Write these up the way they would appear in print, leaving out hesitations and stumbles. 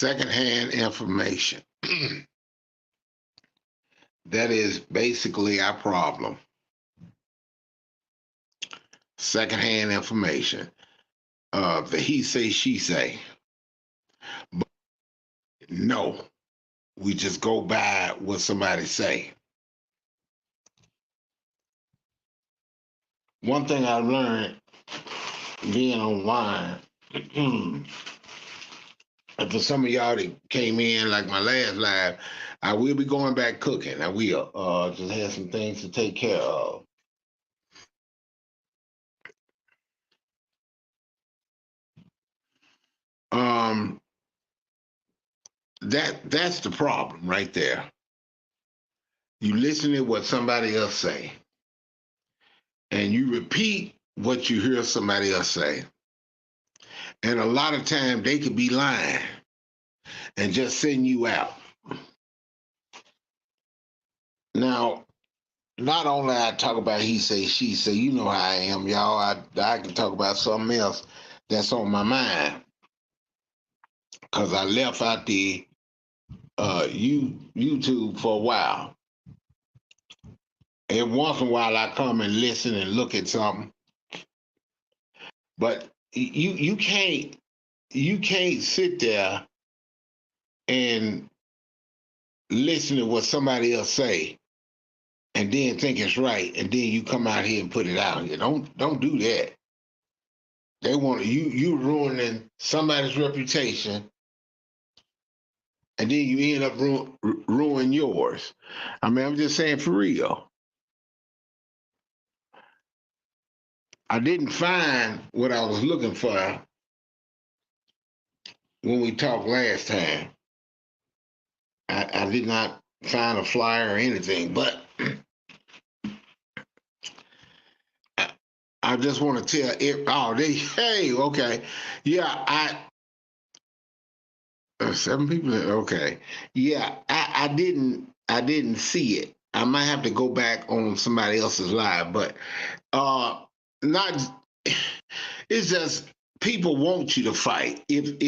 secondhand information. That is basically our problem. Secondhand information. The he say, she say. But no, we just go by what somebody say. One thing I learned being online, and for some of y'all that came in like my last live, I will be going back cooking. I will. Just have some things to take care of. Um, that's the problem right there. You listen to what somebody else say, and you repeat what you hear somebody else say. And a lot of times they could be lying and just sending you out. Now, not only I talk about he say, she say, you know how I am, y'all. I can talk about something else that's on my mind. Cause I left out the YouTube for a while. And once in a while I come and listen and look at something. But you can't sit there and listen to what somebody else say and then think it's right, and then you come out here and put it out here. Don't do that. They want you ruining somebody's reputation, and then you end up ruining yours. I mean, I'm just saying for real. I didn't find what I was looking for when we talked last time. I did not find a flyer or anything, but I just want to tell hey, okay. Yeah, 7 people, okay. Yeah, I didn't see it. I might have to go back on somebody else's live, but not it's just people want you to fight. If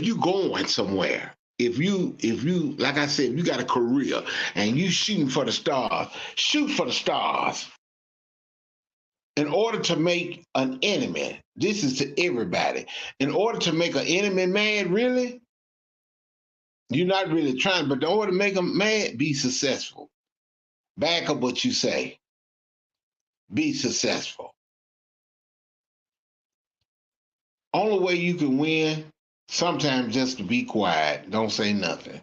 you going somewhere, if you like I said, if you got a career and you shooting for the stars, shoot for the stars. In order to make an enemy, this is to everybody. In order to make an enemy mad, really, you're not really trying, but in order to make them mad, be successful. Back up what you say. Be successful. Only way you can win, sometimes just to be quiet, don't say nothing.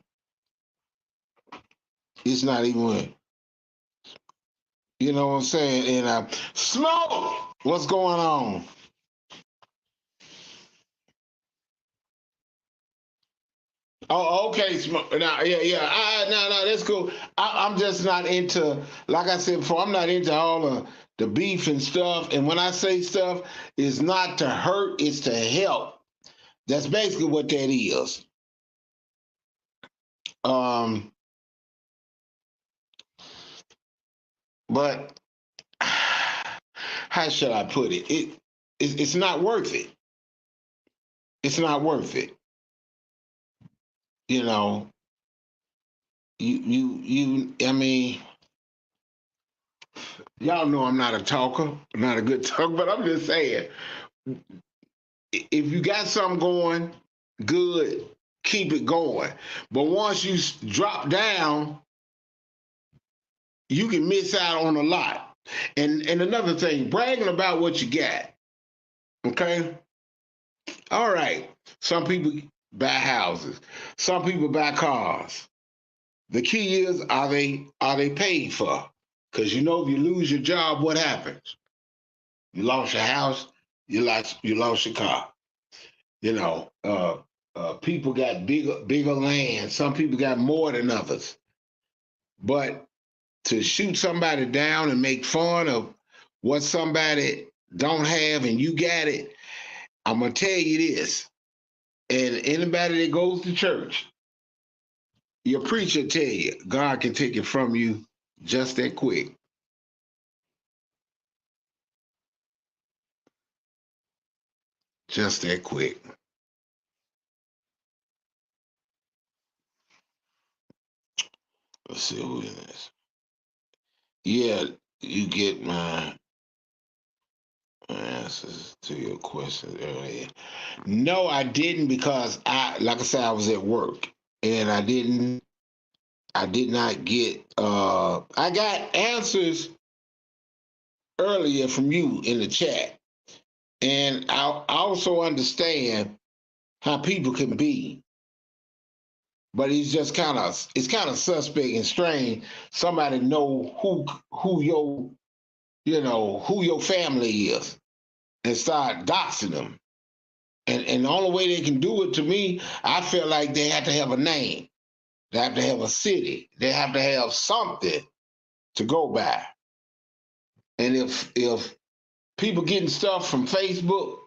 It's not even, you know what I'm saying? And Smoke, what's going on? Oh, okay. Now, yeah. No, that's cool. I'm just not into, like I said before, I'm not into all the beef and stuff. And when I say stuff, it's not to hurt, it's to help. That's basically what that is. But how should I put it? It's not worth it. It's not worth it. You know, I mean, y'all know I'm not a talker, not a good talker, but I'm just saying, if you got something going good, keep it going. But once you drop down, you can miss out on a lot. And another thing, bragging about what you got. Okay? All right. Some people buy houses. Some people buy cars. The key is, are they paid for? Because you know, if you lose your job, what happens? You lost your house, you lost your car. You know, people got bigger land. Some people got more than others. But to shoot somebody down and make fun of what somebody don't have and you got it, I'm gonna tell you this. And anybody that goes to church, your preacher tell you God can take it from you just that quick. Just that quick. Let's see who it is. Yeah, you get my answers to your questions earlier. No, I didn't because like I said, I was at work and I did not get, I got answers earlier from you in the chat. And I also understand how people can be, but it's kind of suspect and strange. Somebody know who your who your family is and start doxing them. And the only way they can do it to me, I feel like they have to have a name. They have to have a city. They have to have something to go by. And if people getting stuff from Facebook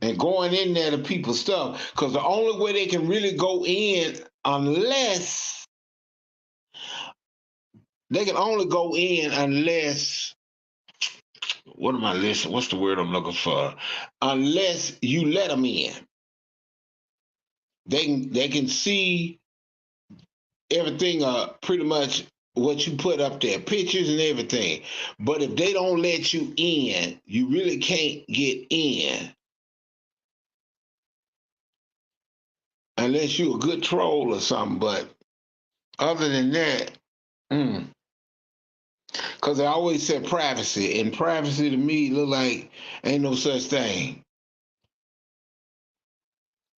and going in there to people's stuff, because the only way they can really go in, unless they can only go in unless, what am I listening? What's the word I'm looking for? Unless you let them in. They can see everything, pretty much what you put up there, pictures and everything. But if they don't let you in, you really can't get in unless you're a good troll or something. But other than that, because I always said privacy, and privacy to me look like ain't no such thing.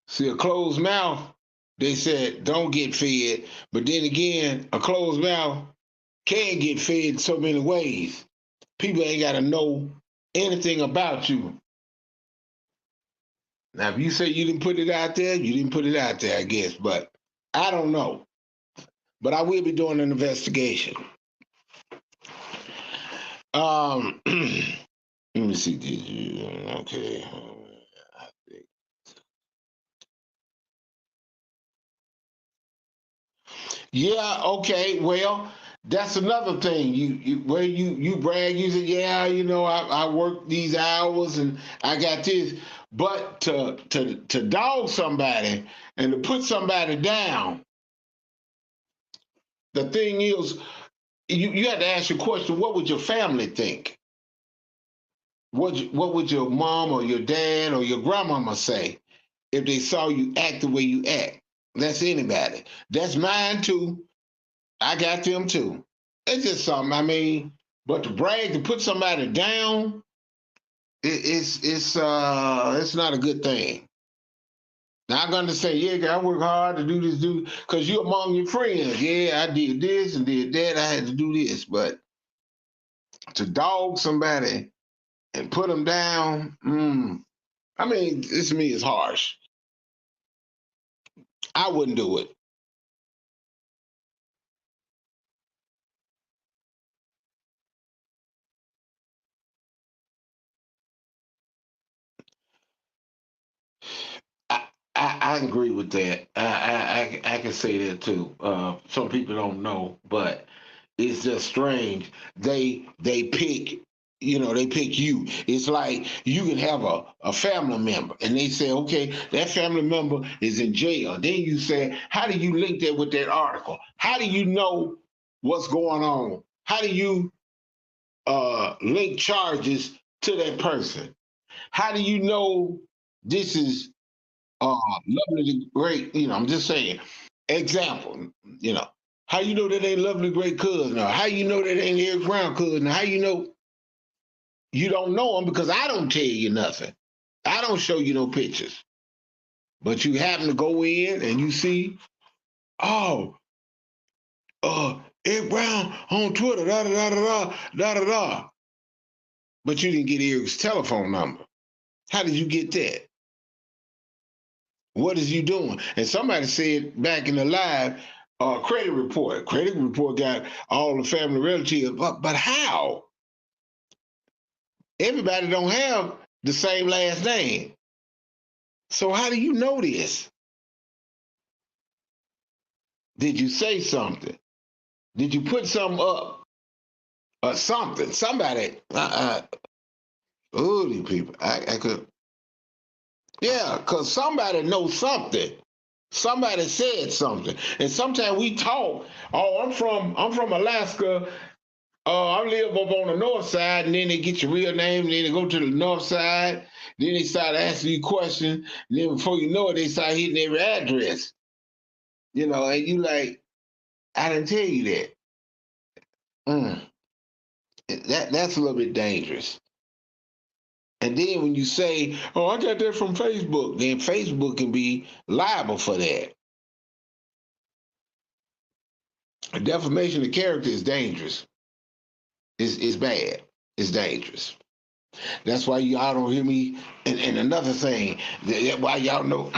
See, a closed mouth, they said don't get fed, but then again, a closed mouth can get fed so many ways. People ain't got to know anything about you. Now, if you say you didn't put it out there, you didn't put it out there, I guess, but I don't know. But I will be doing an investigation. Let me see. Did you? Okay. Yeah. Okay. Well, that's another thing. You brag. You say, yeah. I work these hours and I got this. But to dog somebody and to put somebody down, the thing is, you have to ask your question: what would your family think? What would your mom or your dad or your grandmama say if they saw you act the way you act? That's anybody. That's mine too. I got them too. It's just something. I mean, but to brag, to put somebody down, it's not a good thing. Not gonna say, yeah, I work hard to do this, because you're among your friends. Yeah, I did this and did that. I had to do this, but to dog somebody and put them down, I mean, this to me is harsh. I wouldn't do it. I agree with that. I can say that too. Some people don't know, but it's just strange. They pick, they pick you. It's like you can have a family member, and they say, okay, that family member is in jail. Then you say, how do you link that with that article? How do you know what's going on? How do you link charges to that person? How do you know this is lovely to great? I'm just saying. Example, how you know that ain't lovely great cousin? Or how you know that ain't Eric Brown cousin? Or how you know you don't know them because I don't tell you nothing. I don't show you no pictures. But you happen to go in and you see, oh, Eric Brown on Twitter, da da da da da da da. But you didn't get Eric's telephone number. How did you get that? What is you doing? And somebody said back in the live, credit report. Credit report got all the family relatives, but how? Everybody don't have the same last name. So how do you know this? Did you say something? Did you put something up or something? Somebody, these people, I could, yeah, because somebody knows something. Somebody said something, and sometimes we talk. Oh, I'm from Alaska. I live up on the north side, and then they get your real name, and then they go to the north side. Then they start asking you questions. And then before you know it, they start hitting every address. And you like, I didn't tell you that. Mm. That's a little bit dangerous. And then when you say, "Oh, I got that from Facebook," then Facebook can be liable for that. A defamation of character is dangerous. It's bad. It's dangerous. That's why y'all don't hear me. And another thing, why y'all know,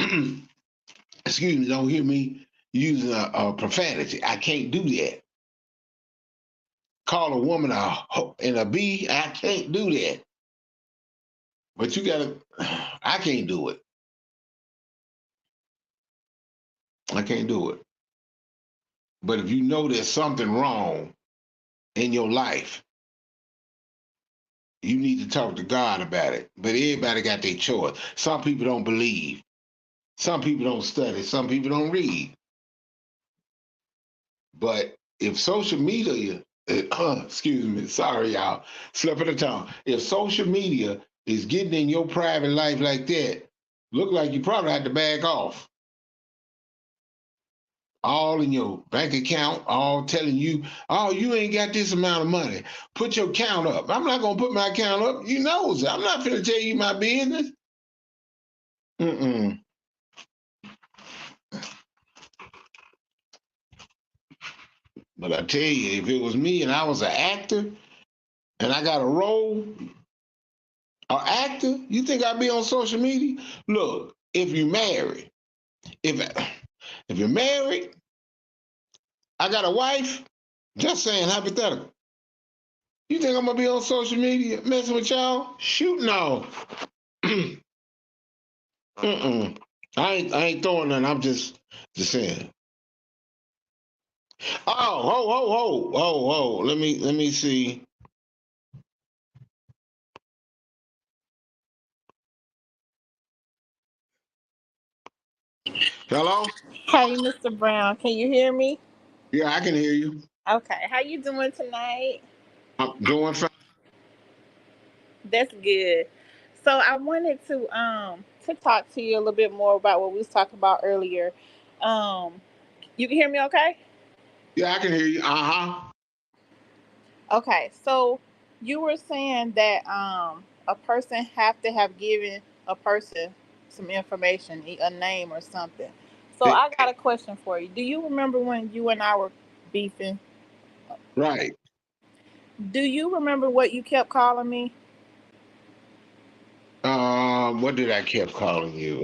excuse me, don't hear me using a profanity. I can't do that. Call a woman and a B, I can't do that. But you gotta, I can't do it. I can't do it. But if you know there's something wrong in your life, you need to talk to God about it. But everybody got their choice. Some people don't believe. Some people don't study. Some people don't read. But if social media, excuse me, sorry y'all, slip of the tongue. If social media is getting in your private life like that, look like you probably had to back off. All in your bank account, all telling you, oh, you ain't got this amount of money. Put your account up. I'm not gonna put my account up. You know it. I'm not gonna tell you my business. Mm-mm. But I tell you, if it was me and I was an actor and I got a role, an actor, you think I'd be on social media? Look, if you're married, if you're married, I got a wife. Just saying, hypothetical. You think I'm gonna be on social media messing with y'all? Shoot no. Mm-mm. I ain't throwing none. I'm just saying. Oh, ho, ho, ho, ho, ho. Let me see. Hello? Hey, Mr. Brown, can you hear me? Yeah, I can hear you. Okay, how you doing tonight? I'm doing fine. That's good. So I wanted to talk to you a little bit more about what we was talking about earlier. Um, you can hear me okay? Yeah, I can hear you. Uh-huh. Okay, so you were saying that a person have to have given a person some information, a name or something. So It- I got a question for you. Do you remember when you and I were beefing? right. Do you remember what you kept calling me? What did I kept calling you?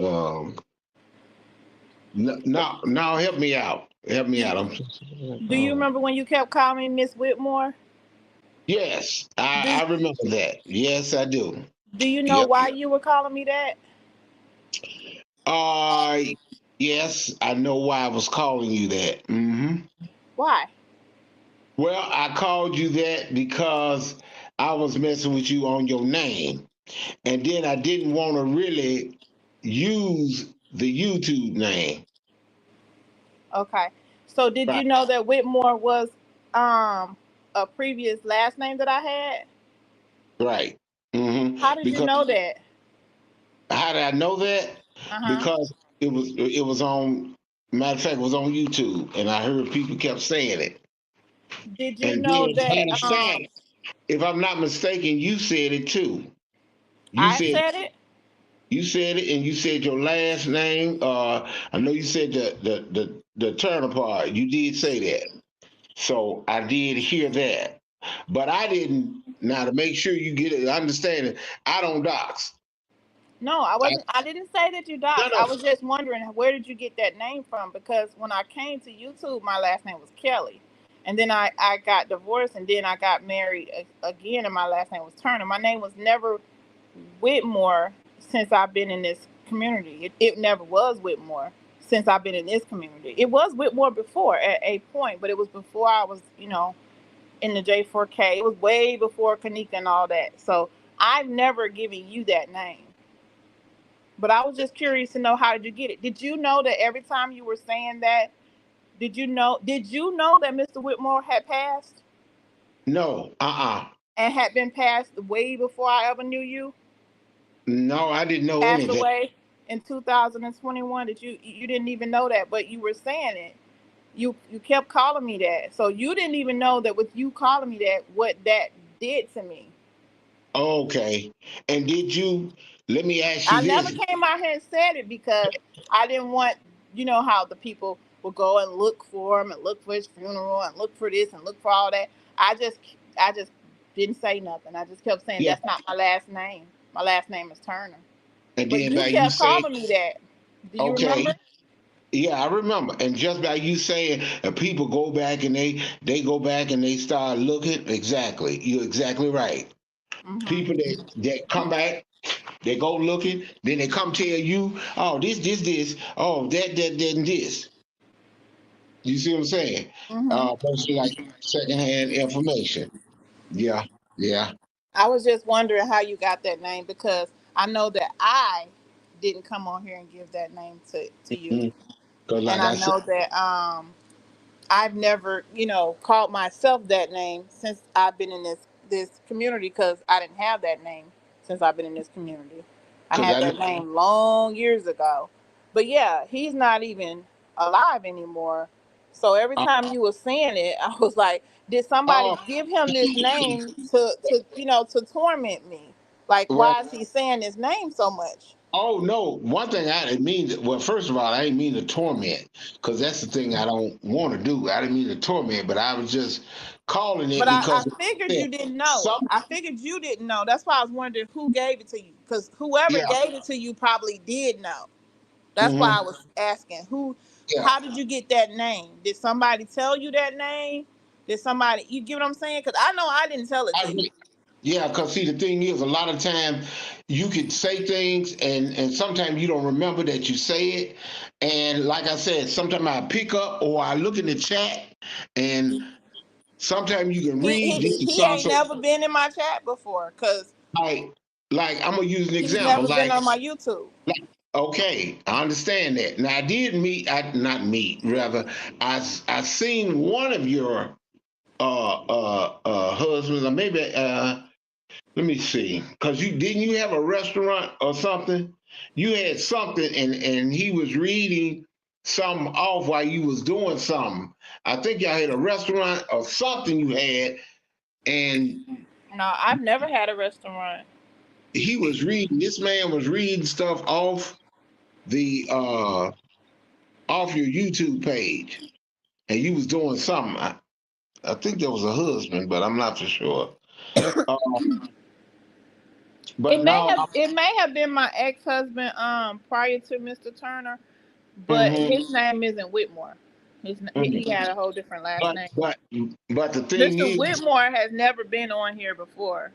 No, help me out. Help me out. Do you remember when you kept calling me Miss Whitmore? Yes, Do I remember that. Yes, I do. Do you know Yep. why you were calling me that? Uh, yes, I know why I was calling you that. Why? Well, I called you that because I was messing with you on your name. And then I didn't want to really use the YouTube name. Okay. So did Right. you know that Whitmore was um a previous last name that I had? Right. How did you Because know that? how did I know that? Uh huh. Because it was on, matter of fact, it was on YouTube, and I heard people kept saying it. Did you And know then, that matter of fact, if I'm not mistaken, you said it too. You I said said it? you said it, and you said your last name. I know you said the Turner part. You did say that, so I did hear that, but I didn't. Now to make sure you get it, understanding, I don't dox. No, I I, wasn't. I didn't say that you no, doxed. I no. was just wondering where did you get that name from? Because when I came to YouTube, my last name was Kelly, and then I got divorced, and then I got married again, and my last name was Turner. My name was never Whitmore since I've been in this community. It never was Whitmore since I've been in this community. It was Whitmore before at a point, but it was before I was, in the J4K. It was way before Kanika and all that. So I've never given you that name. But I was just curious to know, how did you get it? Did you know that every time you were saying that, did you know that Mr. Whitmore had passed No, and had been passed way before I ever knew you? no, I didn't know Passed anything. away in 2021. Did you didn't even know that, but you were saying it. You kept calling me that. So you didn't even know that with you calling me that, what that did to me. Okay, and did you? Let me ask you I never this. came out here and said it because I didn't want, how the people will go and look for him and look for his funeral and look for this and look for all that. I just didn't say nothing. I just kept saying Yeah, that's not my last name. My last name is Turner. and But then you by you kept say, calling me that. Do you remember? okay, yeah, I remember. And just by you saying, people go back and they go back and they start looking. Exactly, you're exactly right. Hmm. People that come back, they go looking, then they come tell you, oh, this, oh, that, and this. You see what I'm saying? Hmm. Mostly like secondhand information. Yeah, yeah. I was just wondering how you got that name, because I know that I didn't come on here and give that name to you. Because And like I I said, know that I've never, called myself that name since I've been in this community, because I didn't have that name since I've been in this community. I because had I that name long years ago. But yeah, he's not even alive anymore. So every uh, time you were saying it, I was like, did somebody oh, give him this name to torment me? Like, well, why is he saying his name so much? oh no. One thing I didn't mean to, well, first of all, I didn't mean to torment, because that's the thing I don't want to do. I didn't mean to torment, but I was just calling it But I because figured you didn't know. some, I figured you didn't know. That's why I was wondering who gave it to you. Because whoever yeah, gave it to you probably did know. That's why I hmm, was asking who. yeah, How did you get that name? Did somebody tell you that name? Did somebody? You get what I'm saying? Because I know I didn't tell it I to you. agree. Yeah, because see, the thing is, a lot of times you could say things, and sometimes you don't remember that you say it. And like I said, sometimes I pick up or I look in the chat, and sometimes you can He read he, this is he so ain't so. never been in my chat before, because Like I'm gonna use an he's example. never been on my YouTube. Like okay, I understand that. Now I did meet, I not meet, rather I seen one of your husbands, or maybe let me see, because you have a restaurant or something. You had something, and he was reading something off while you was doing something. I think y'all had a restaurant or something you had, and No, I've never had a restaurant. he was reading. This man was reading stuff the uh off your YouTube page, and you was doing something. I think there was a husband, but I'm not for sure. Uh, It but may no, have it may have been my ex husband prior to Mr. Turner, but mhm, his name isn't Whitmore. He mhm. had a whole different last but name. but but the thing Mr. is, Whitmore has never been on here before.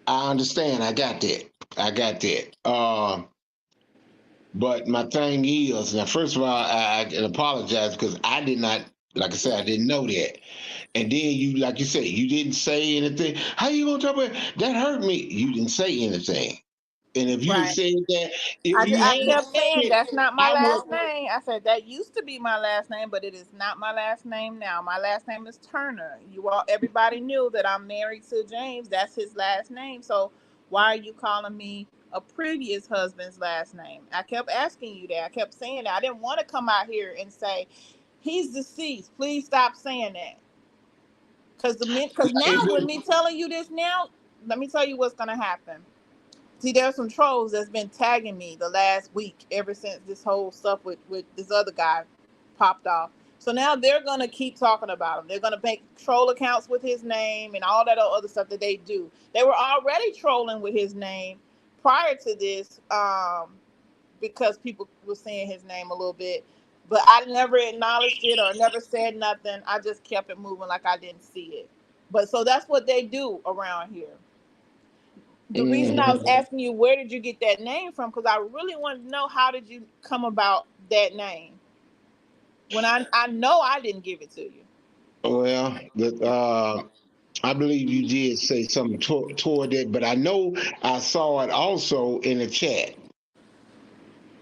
I understand. I got that. I got that. But my thing is, now first of all, I can apologize because I did not, like I said, I didn't know that. And then you, like you said, you didn't say anything. How you gonna talk about that? Hurt me? You didn't say anything. And if you'd have Right. said that, if I, you I had kept said saying it, that's not my I would. last name. I said that used to be my last name, but it is not my last name now. My last name is Turner. Everybody knew that I'm married to James. That's his last name. So why are you calling me a previous husband's last name? I kept asking you that. I kept saying that. I didn't want to come out here and say he's deceased. Please stop saying that. Because now It with would. me telling you this now, let me tell you what's gonna happen. See, there's some trolls that's been tagging me the last week ever since this whole stuff with this other guy popped off. So now they're gonna keep talking about him. They're gonna make troll accounts with his name and all that other stuff that they do. They were already trolling with his name prior to this, because people were saying his name a little bit. But I never acknowledged it or never said nothing. I just kept it moving like I didn't see it. But so that's what they do around here. The reason I was Mhm. asking you where did you get that name from, because I really wanted to know how did you come about that name when I know I didn't give it to you. Well, I believe you did say something toward it, but I know I saw it also in the chat.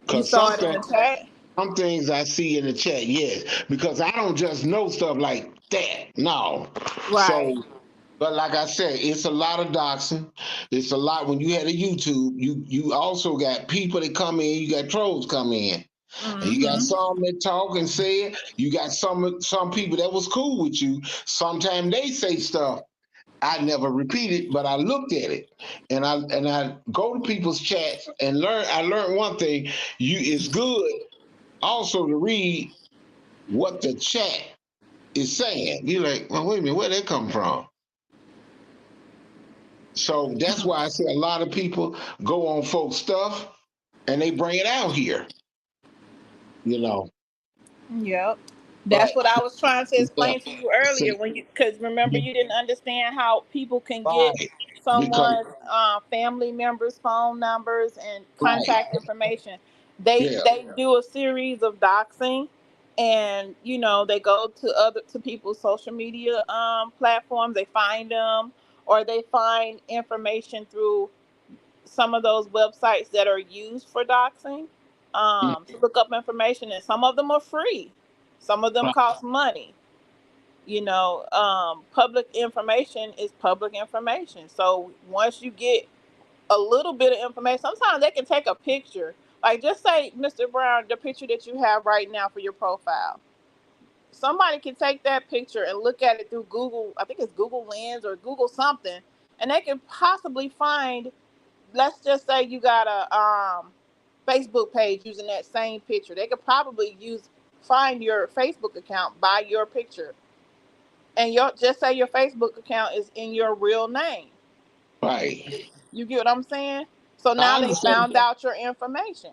You Because saw it in the chat? some things I see in the chat, yes, because I don't just know stuff like that. No. Right. So, but like I said, it's a lot of doxing. It's a lot when you had a YouTube. You also got people that come in. You got trolls come in, and you got Mm-hmm. some that talk and say it. You got some people that was cool with you. Sometimes they say stuff I never repeated, but I looked at it, and I go to people's chats and learn. I learned one thing: it's good also to read what the chat is saying. You're like, well, wait a minute, where they come from? So that's why I say a lot of people go on folks' stuff and they bring it out here, you know. Yep. But That's what I was trying to yeah, explain to you earlier see, when because remember you didn't understand how people can get right, because someone's family members' phone numbers and right, contact information. They yeah, they do a series of doxing, and they go to people's social media platforms. They find them, or they find information through some of those websites that are used for doxing, to look up information, and some of them are free, some of them cost money. Public information is public information. So once you get a little bit of information, sometimes they can take a picture. Like just say, Mr. Brown, the picture that you have right now for your profile. Somebody can take that picture and look at it through Google. I think it's Google Lens or Google something, and they can possibly find. Let's just say you got a Facebook page using that same picture. They could probably find your Facebook account by your picture, and just say your Facebook account is in your real name. right. You get what I'm saying? So now I they understand. found out your information.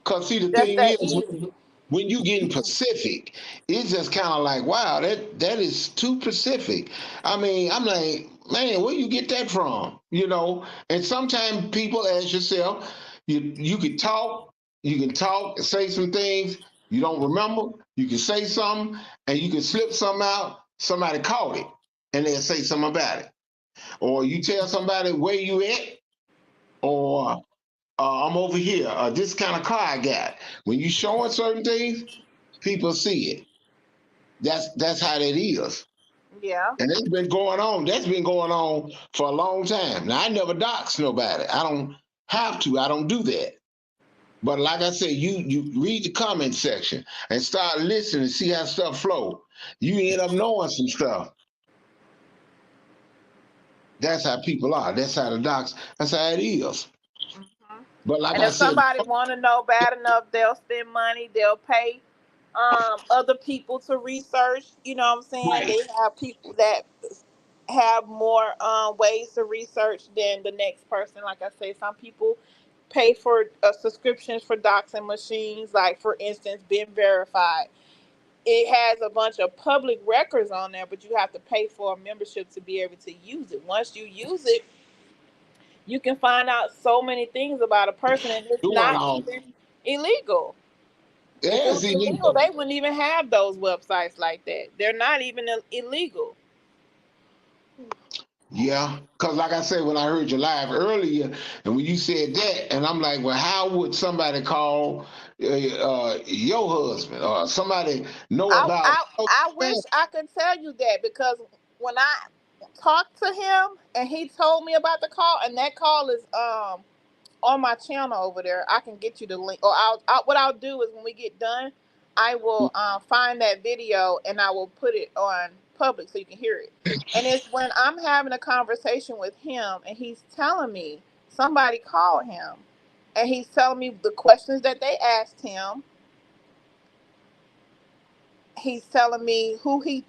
Because see, the Just thing that is, easy. when you getting Pacific, it's just kind of like, wow, that is too Pacific. I mean, I'm like, man, where you get that from? And sometimes people ask yourself, you can talk, say some things you don't remember. You can say something, and you can slip something out. Somebody caught it, and they'll say something about it. Or you tell somebody where you at, or I'm over here. This kind of car I got. When you showing certain things, people see it. That's how that is. Yeah. And it's been going on. That's been going on for a long time. Now I never dox nobody. I don't have to. I don't do that. But like I said, you read the comment section and start listening and see how stuff flow. You end up knowing some stuff. That's how people are. That's how the docs. That's how it is. Hmm. But like And I if said, somebody want to know bad enough, they'll spend money. They'll pay other people to research. You know what I'm saying? right, They have people that have more ways to research than the next person. Like I say, some people pay for subscriptions for doxing machines. Like for instance, Been Verified. It has a bunch of public records on there, but you have to pay for a membership to be able to use it. Once you use it, you can find out so many things about a person, and it's doing not all. even illegal. If it Yeah, was see, illegal, they wouldn't even have those websites like that. They're not even illegal. yeah, because like I said, when I heard you live earlier, and when you said that, and I'm like, well, how would somebody call your husband or somebody know I, about? I I wish I could tell you that, because when I talked to him and he told me about the call, and that call is on my channel over there. I can get you the link, or what I'll do is when we get done, I will find that video and I will put it on public so you can hear it. And it's when I'm having a conversation with him and he's telling me somebody called him, and he's telling me the questions that they asked him. He's telling me who he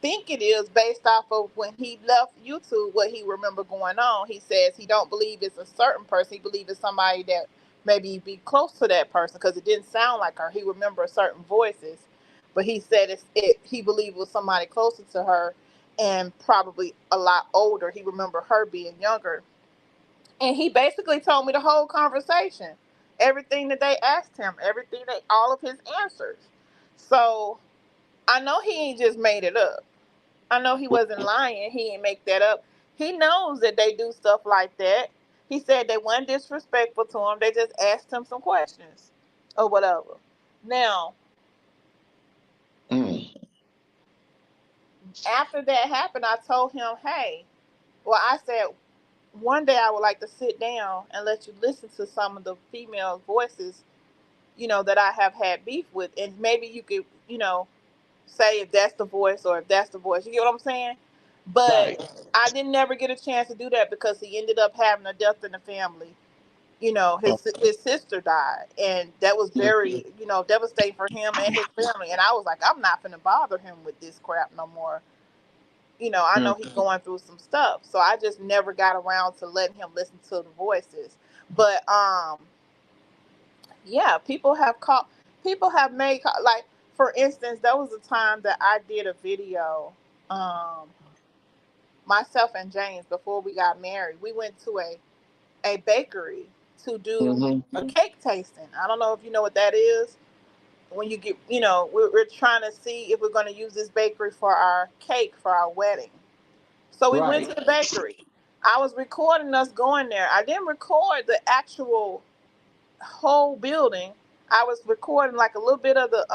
think it is based off of when he left YouTube, what he remember going on. He says he don't believe it's a certain person. He believes it's somebody that maybe be close to that person, because it didn't sound like her. He remember certain voices, but he said he believed it was somebody closer to her and probably a lot older. He remember her being younger, and he basically told me the whole conversation, everything that they asked him, everything that all of his answers. So I know he ain't just made it up. I know he wasn't lying. He ain't make that up. He knows that they do stuff like that. He said they weren't disrespectful to him. They just asked him some questions. or whatever. Now, Mm. after that happened, I told him, hey, well, I said, one day I would like to sit down and let you listen to some of the female voices, that I have had beef with. And maybe you could, say if that's the voice or if that's the voice. You get what I'm saying? Right. But I didn't never get a chance to do that because he ended up having a death in the family. Oh, His sister died, and that was very, devastating for him and his family. And I was like, I'm not gonna bother him with this crap no more. I mm. know he's going through some stuff, so I just never got around to letting him listen to the voices. But yeah, people have made, like, for instance, there was a time that I did a video, um, myself and James, before we got married. We went to a bakery to do Mm-hmm. a cake tasting. I don't know if you know what that is. When you get, we're trying to see if we're going to use this bakery for our cake for our wedding. So we went Right. to the bakery. I was recording us going there. I didn't record the actual whole building. I was recording like a little bit of the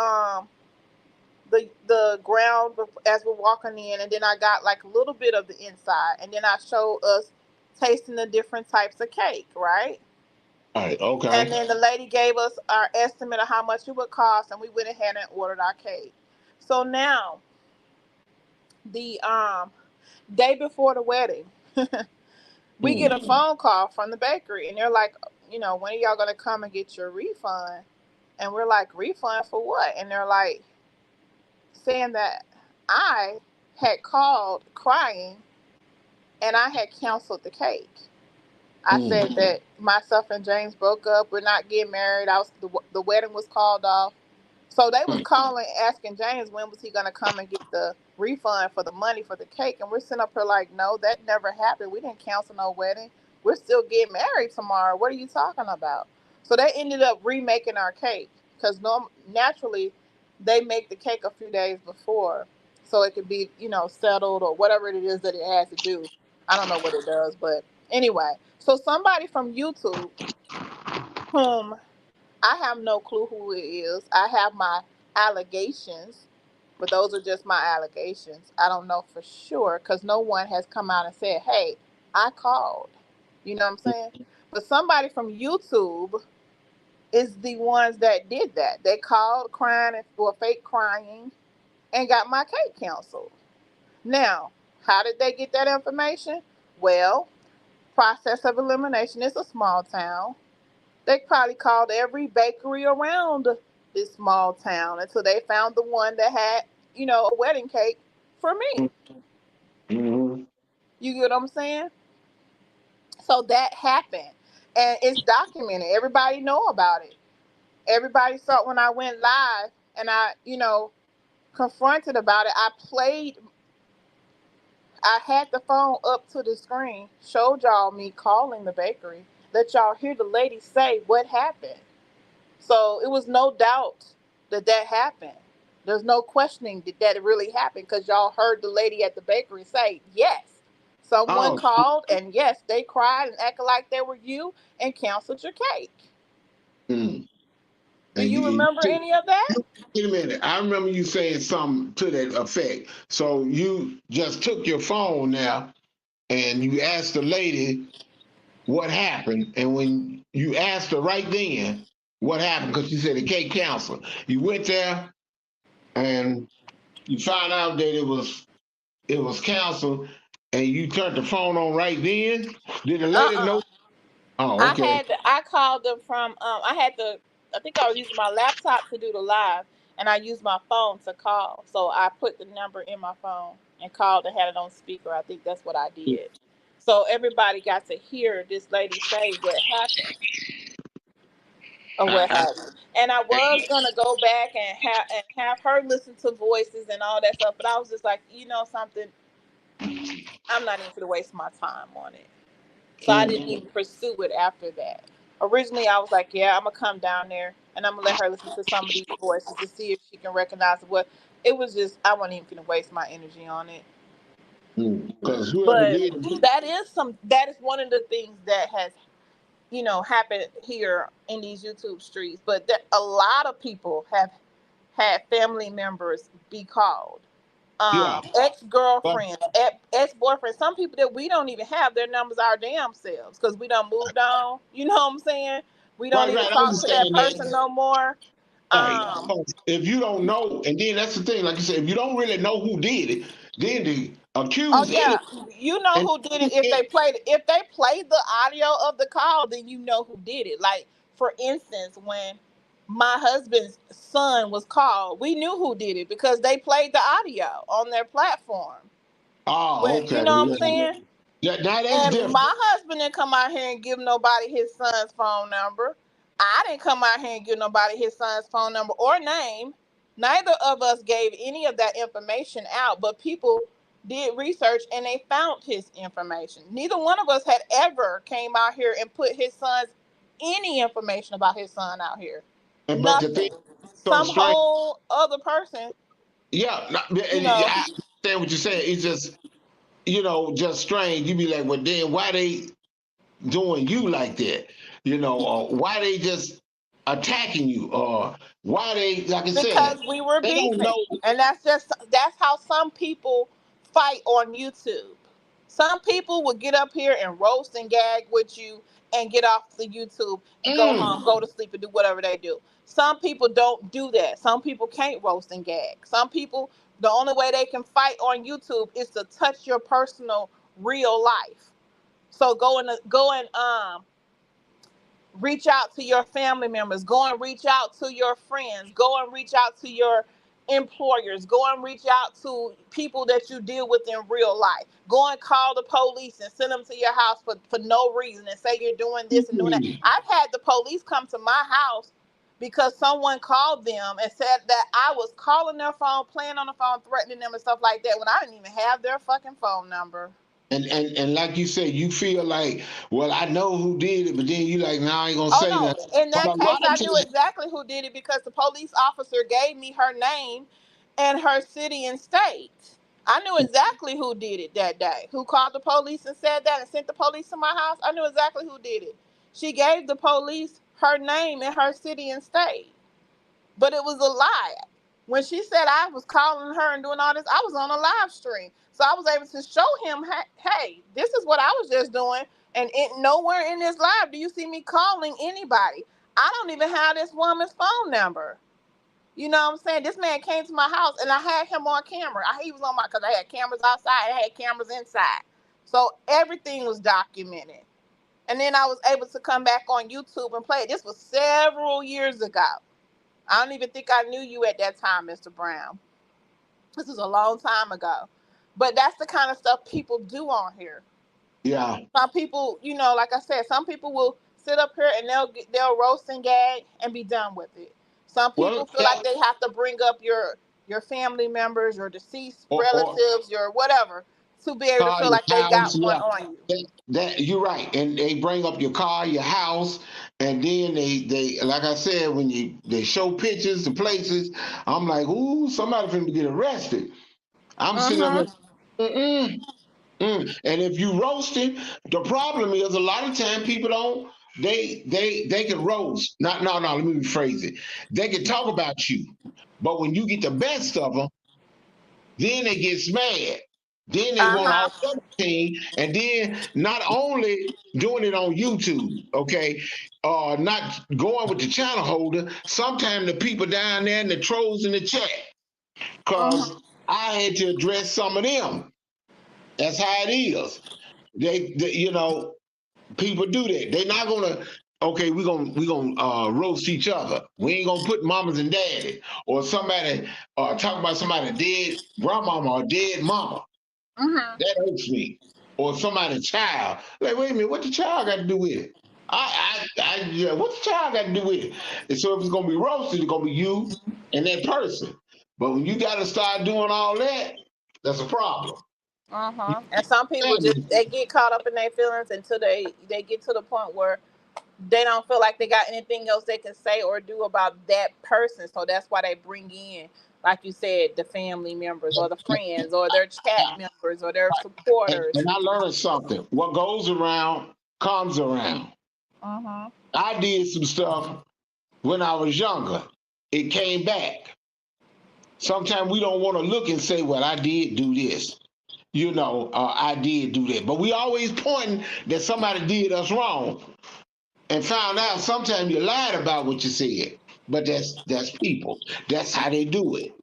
ground as we're walking in, and then I got like a little bit of the inside, and then I showed us tasting the different types of cake, right? Right. And Okay. then the lady gave us our estimate of how much it would cost, and we went ahead and ordered our cake. So now, the day before the wedding, we get Mm. a phone call from the bakery, and they're like, when are y'all gonna come and get your refund? And we're like, refund for what? And they're like, saying that I had called crying and I had canceled the cake. I Mm. said that myself and James broke up. We're not getting married. The wedding was called off. So they was Mm. calling, asking James when was he gonna come and get the refund for the money for the cake, and we're sitting up here like, no, that never happened. We didn't cancel no wedding. We're still getting married tomorrow. What are you talking about? So they ended up remaking our cake because naturally they make the cake a few days before so it could be settled or whatever it is that it has to do. I don't know what it does, but anyway. So somebody from YouTube, whom I have no clue who it is. I have my allegations, but those are just my allegations. I don't know for sure because no one has come out and said, hey, I called. You know what I'm saying? But somebody from YouTube is the ones that did that. They called crying or fake crying and got my cake canceled. Now, how did they get that information? Well, process of elimination is a small town. They probably called every bakery around this small town until they found the one that had, a wedding cake for me. Mm-hmm. You get what I'm saying? So that happened. And it's documented. Everybody know about it. Everybody saw it when I went live and I, confronted about it. I had the phone up to the screen, showed y'all me calling the bakery, let y'all hear the lady say what happened. So it was no doubt that that happened. There's no questioning that it really happened because y'all heard the lady at the bakery say, yes, someone Oh. called and yes, they cried and acted like they were you and canceled your cake. Mm. Do And you remember any of that? wait a minute. I remember you saying something to that effect. So you just took your phone now and you asked the lady what happened. And when you asked her right then what happened, because she said the cake canceled, you went there and you found out that it was canceled, and you turned the phone on right then. Did the lady Uh-uh. know? Oh, okay. I called them from I think I was using my laptop to do the live and I used my phone to call. So I put the number in my phone and called and had it on speaker. I think that's what I did. So everybody got to hear this lady say what happened or what I, happened. And I was gonna go back and have her listen to voices and all that stuff, but I was just like, something, I'm not even gonna waste my time on it. So I didn't mm, even pursue it after that. Originally, I was like, yeah, I'm gonna come down there and I'm gonna let her listen to some of these voices to see if she can recognize what. It was just I wasn't even gonna waste my energy on it. because whoever But did, that is one of the things that has happen here in these YouTube streets. But a lot of people have had family members be called. Yeah. But Ex-girlfriends, ex-boyfriends, some people that we don't even have their numbers our damn selves because we done moved on. You know what I'm saying? We don't right, even right. I talk to that understand person that. no more. Right. Um, So if you don't know, and then that's the thing, like I said, if you don't really know who did it, then the oh accused yeah, innocent. you know And who did it if they played the audio of the call, then you know who did it. Like for instance, when my husband's son was called, we knew who did it because they played the audio on their platform. oh, When you okay. know what I'm Yeah. saying? Yeah, now that's And different. my husband didn't come out here and give nobody his son's phone number. I didn't come out here and give nobody his son's phone number or name. Neither of us gave any of that information out, but people did research and they found his information. Neither one of us had ever came out here and put his son's any information about his son out here. But the thing Nothing. so Some strange. whole other person, Yeah, you and know. I understand what you're saying. It's just, just strange. You be like, well, then why they doing you like that? Or why they just attacking you? Or why they, like I Because said, we were they don't beefing, know. and that's how some people fight on YouTube. Some people will get up here and roast and gag with you and get off the YouTube and go Mm, home, go to sleep, and do whatever they do. Some people don't do that. Some people can't roast and gag. Some people, the only way they can fight on YouTube is to touch your personal real life. So go and reach out to your family members, go and reach out to your friends, go and reach out to your employers, go and reach out to people that you deal with in real life, go and call the police and send them to your house for no reason and say you're doing this and doing that. mm, I've had the police come to my house because someone called them and said that I was calling their phone, playing on the phone, threatening them and stuff like that when I didn't even have their fucking phone number. and like you said, you feel like, well, I know who did it, but then you like, nah, I ain't gonna Oh say that. no! In But that a case, lot of I knew times, exactly who did it because the police officer gave me her name and her city and state. I knew exactly who did it that day. Who called the police and said that and sent the police to my house? I knew exactly who did it. She gave the police her name and her city and state, but it was a lie. When she said I was calling her and doing all this, I was on a live stream. So I was able to show him, hey, this is what I was just doing. And nowhere in this live do you see me calling anybody. I don't even have this woman's phone number. You know what I'm saying? This man came to my house and I had him on camera. He was on because I had cameras outside, I had cameras inside. So everything was documented. And then I was able to come back on YouTube and play it. This was several years ago. I don't even think I knew you at that time, Mr. Brown. This is a long time ago. But that's the kind of stuff people do on here. yeah. Some people, like I said, some people will sit up here and they'll roast and gag and be done with it. Some Well, people feel yeah, like they have to bring up your family members, your deceased or relatives, your whatever, to be able to car, feel your like they house, got one yeah. on you. That you're right, and they bring up your car, your house, and then they like I said, when they show pictures of places, I'm like, ooh, somebody finna get arrested. I'm sitting up Mm-hmm. there, and if you roasting, the problem is a lot of time people don't. They can roast. Not no no. Let me rephrase it. They can talk about you, but when you get the best of them, then they get mad. Then they want all Uh-huh. the other team, and then not only doing it on YouTube, okay, not going with the channel holder. Sometimes the people down there and the trolls in the chat, cause Mm-hmm. I had to address some of them. That's how it is. They people do that. They're not gonna. Okay, we gonna roast each other. We ain't gonna put mamas and daddy or somebody talk about somebody dead grandmama or dead mama. Mm-hmm. That hurts me. Or somebody's child. Like, wait a minute, what the child got to do with it? Yeah, what the child got to do with it? And so if it's gonna be roasted, it's gonna be you and that person. But when you got to start doing all that, that's a problem. Uh-huh. And some people just they get caught up in their feelings until they get to the point where they don't feel like they got anything else they can say or do about that person. So that's why they bring in, like you said, the family members or the friends or their chat members or their supporters. And I learned something. What goes around comes around. Uh-huh. I did some stuff when I was younger. It came back. Sometimes we don't want to look and say, well, I did do this. I did do that. But we always pointing that somebody did us wrong and found out sometimes you lied about what you said. But that's people. That's how they do it.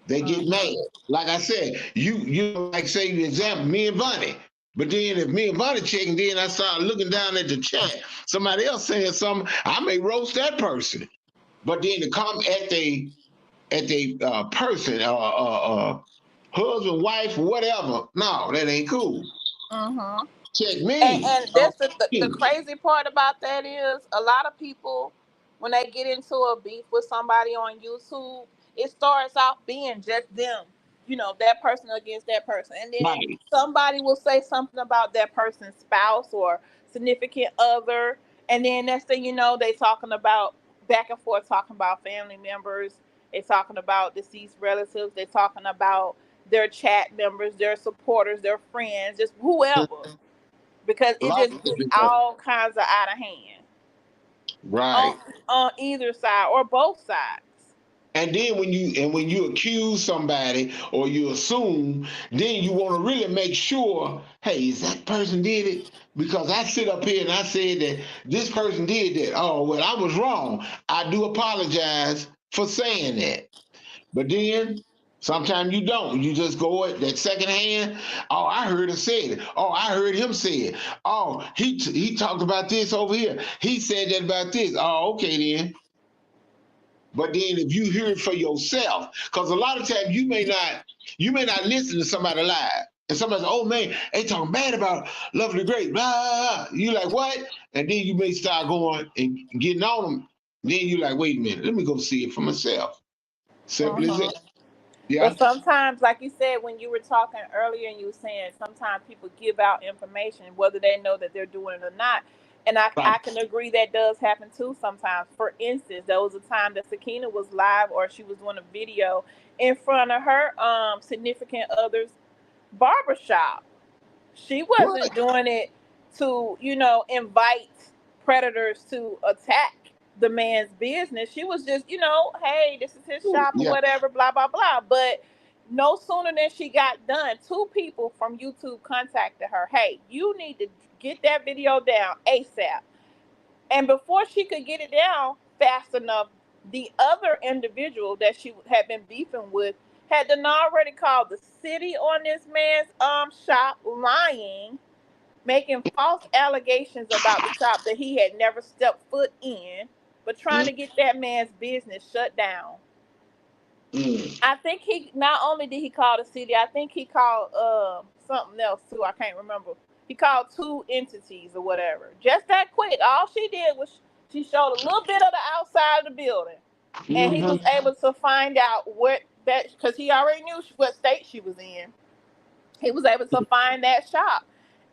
They get Uh-huh. mad. Like I said, you like say your example, me and Bunny. But then if me and Bunny checking, then I start looking down at the chat, somebody else saying something, I may roast that person. But then to come at the person, husband, wife, whatever, no, that ain't cool. Uh-huh. Check And, me. and that's the crazy part about that is a lot of people when they get into a beef with somebody on YouTube, it starts off being just them, that person against that person, and then Right. somebody will say something about that person's spouse or significant other, and then next thing you know, they talking about back and forth, talking about family members, they talking about deceased relatives, they talking about their chat members, their supporters, their friends, just whoever, because A it lot just of gets people, all kinds of out of hand on right. on either side or both sides. And then when you accuse somebody or you assume, then you want to really make sure, hey, is that person did it? Because I sit up here and I said that this person did that. Oh, well, I was wrong. I do apologize for saying that. But then sometimes you don't. You just go at that second hand. Oh, I heard her say it. Oh, I heard him say it. Oh, he talked about this over here. He said that about this. Oh, okay then. But then if you hear it for yourself, because a lot of times you may not listen to somebody live. And somebody says, oh man, they talking bad about Lovely Grace, blah, blah, blah. You like, what? And then you may start going and getting on them. Then you like, wait a minute, let me go see it for myself. Simple as Uh-huh. that. Yeah. But sometimes, like you said, when you were talking earlier and you were saying sometimes people give out information, whether they know that they're doing it or not. And I Right. can agree that does happen too sometimes. For instance, there was a time that Sakina was live or she was doing a video in front of her significant other's barbershop. She What? wasn't doing it to, invite predators to attack the man's business. She was just, hey, this is his shop or Yeah. whatever, blah, blah, blah. But no sooner than she got done, two people from YouTube contacted her. Hey, you need to get that video down ASAP. And before she could get it down fast enough, the other individual that she had been beefing with had done already called the city on this man's shop, lying, making false allegations about the shop that he had never stepped foot in, but trying Mm, to get that man's business shut down. mm, I think he not only did he call the city, I think he called something else too. I can't remember. He called two entities or whatever. Just that quick. All she did was she showed a little bit of the outside of the building, and he was mhm. able to find out what that because he already knew what state she was in. He was able to find that shop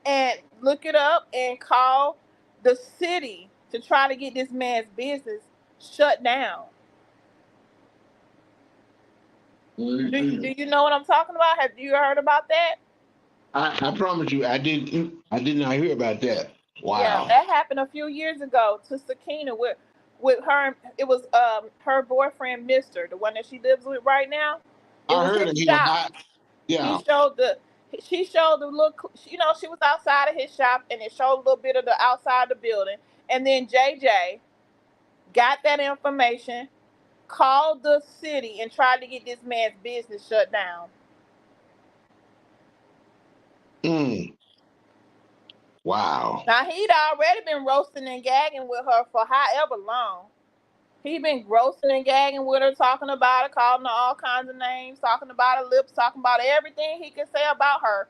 and look it up and call the city to try to get this man's business shut down. Do Mhm. you know what I'm talking about? Have you heard about that? I promise you, I did not hear about that. Yeah, Wow. that happened a few years ago to Sakina with her. It was her boyfriend, Mister, the one that she lives with right now. It I was heard his of him. shop. He Yeah, showed the she showed the look. She was outside of his shop, and it showed a little bit of the outside of the building. And then JJ got that information, called the city, and tried to get this man's business shut down. mm, wow. Now he'd already been roasting and gagging with her for however long. He'd been roasting and gagging with her, talking about her, calling her all kinds of names, talking about her lips, talking about everything he could say about her.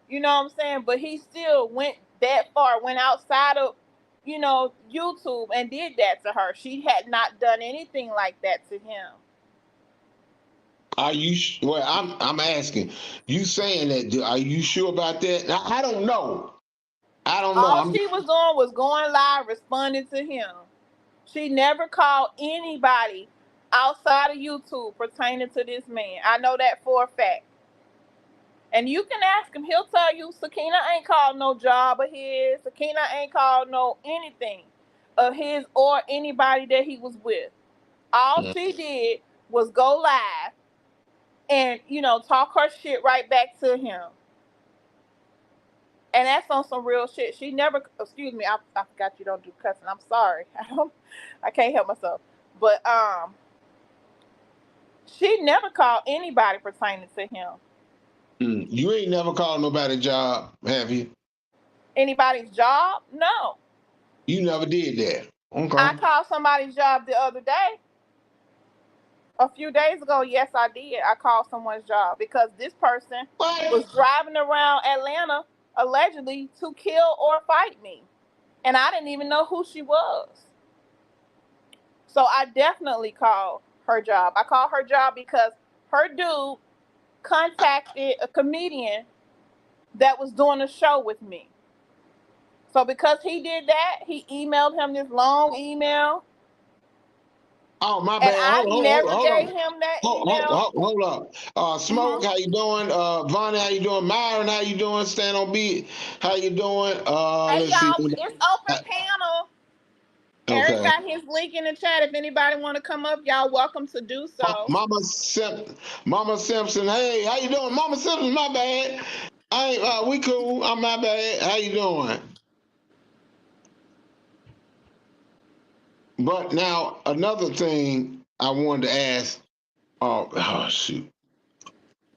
You know what I'm saying? But he still went that far, went outside of, YouTube and did that to her. She had not done anything like that to him. Are you? Well, I'm asking. You saying that? Are you sure about that? I don't know. I don't know. All she was doing was going live, responding to him. She never called anybody outside of YouTube pertaining to this man. I know that for a fact. And you can ask him, he'll tell you Sakina ain't called no job of his. Sakina ain't called no anything. of his or anybody that he was with. All Mm. she did was go live and, talk her shit right back to him. And that's on some real shit. She never, excuse me, I forgot you don't do cussing. I'm sorry. I can't help myself. But she never called anybody pertaining to him. You ain't never called nobody job, have you? Anybody's job? No. You never did that. I Okay. called somebody's job the other day. A few days ago, yes, I did. I called someone's job because this person was What? driving around Atlanta allegedly to kill or fight me. And I didn't even know who she was. So I definitely called her job. I called her job because her dude contacted a comedian that was doing a show with me. So because he did that, he emailed him this long email, Oh, my and bad. I never Hold gave on. him that email. Hold up. Hmm. Smoke, how you doing? Vonnie, how you doing? Myron, how you doing? Stand on beat, how you doing? Hey Let's see. y'all, it's open panel. Eric Okay. got his link in the chat. If anybody want to come up, y'all welcome to do so. Mama Simpson, hey, how you doing? Mama Simpson, my bad. I ain't, we cool. I'm my bad. How you doing? But now another thing I wanted to ask. Oh shoot.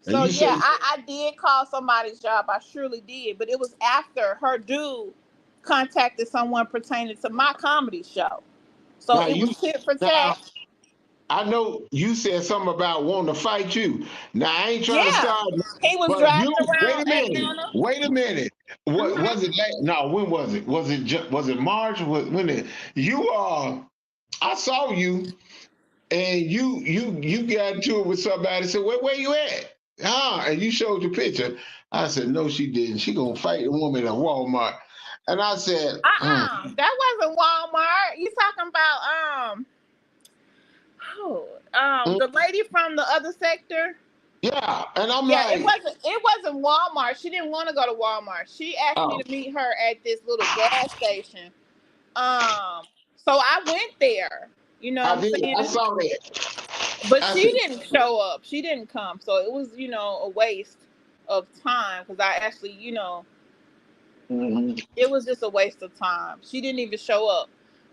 And So you yeah, say, I did call somebody's job. I surely did, but it was after her dude contacted someone pertaining to my comedy show. So now it you was tit for now tat. I know you said something about wanting to fight you. Now I ain't trying to Yeah, start, he was but driving you wait around a minute. Atlanta. Wait a minute. What Hmm. was it? No, when was it? Was it March? When it, you I saw you and you got into it with somebody. Said, where you at? And you showed your picture. I said, no, she didn't. She gonna fight the woman at Walmart. And I said, That wasn't Walmart. You talking about mm, the lady from the other sector? yeah. And I'm Yeah, like, it wasn't Walmart. She didn't want to go to Walmart. She asked me oh, to meet her at this little gas station. So I went there. You know what I I'm did. I saying? saw that. But I she said, didn't show up. She didn't come. So it was, a waste of time because I actually, mhm. it was just a waste of time. She didn't even show up.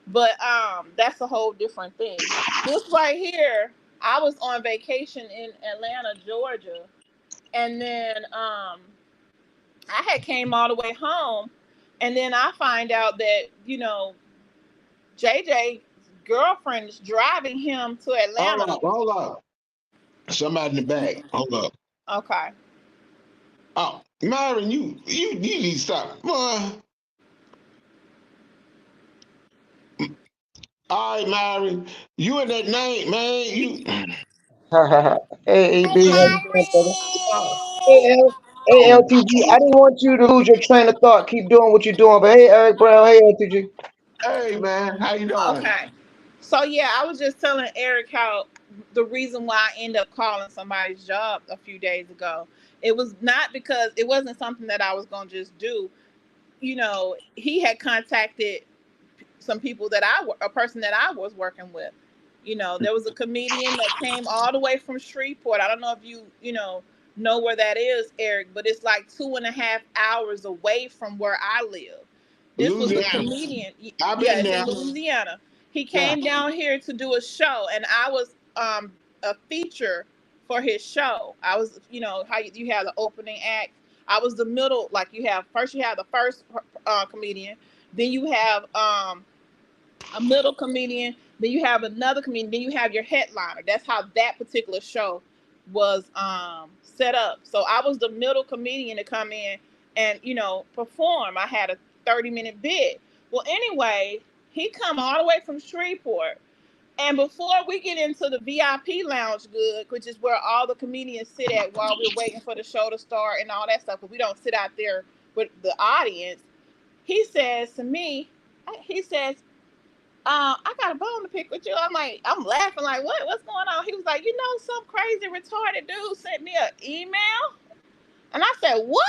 But that's a whole different thing. This right here, I was on vacation in Atlanta, Georgia, and then I had came all the way home, and then I find out that JJ's girlfriend is driving him to Atlanta. Hold up. Somebody in the back. Hold up. Okay. Oh, Myron, you need to stop. All right, Myron, you in that name, man. Hey, Hey, AB, how you doing, brother? Hey, Myron. Hey, LTG, I didn't want you to lose your train of thought. Keep doing what you're doing. But hey, Eric Brown, hey, LTG. Hey, man, how you doing? Okay. So yeah, I was just telling Eric how the reason why I ended up calling somebody's job a few days ago. It was not because it wasn't something that I was gonna just do. He had contacted some people a person that I was working with. There was a comedian that came all the way from Shreveport. I don't know if you know where that is, Eric, but it's like 2.5 hours away from where I live. This was the Louisiana. comedian. I've Yeah, been it's there. in Louisiana. He Yeah. came down here to do a show, and I was a feature for his show. I was, how you have the opening act. I was the middle, like you have the first comedian, then you have a middle comedian, then you have another comedian, then you have your headliner. That's how that particular show was set up. So I was the middle comedian to come in and perform. I had a 30-minute bit. Well, anyway, he come all the way from Shreveport. And before we get into the VIP lounge, good, which is where all the comedians sit at while we're waiting for the show to start and all that stuff, because we don't sit out there with the audience. He says to me, he says, I got a bone to pick with you. I'm laughing like, what's going on? He was like, some crazy retarded dude sent me an email. And I said, what?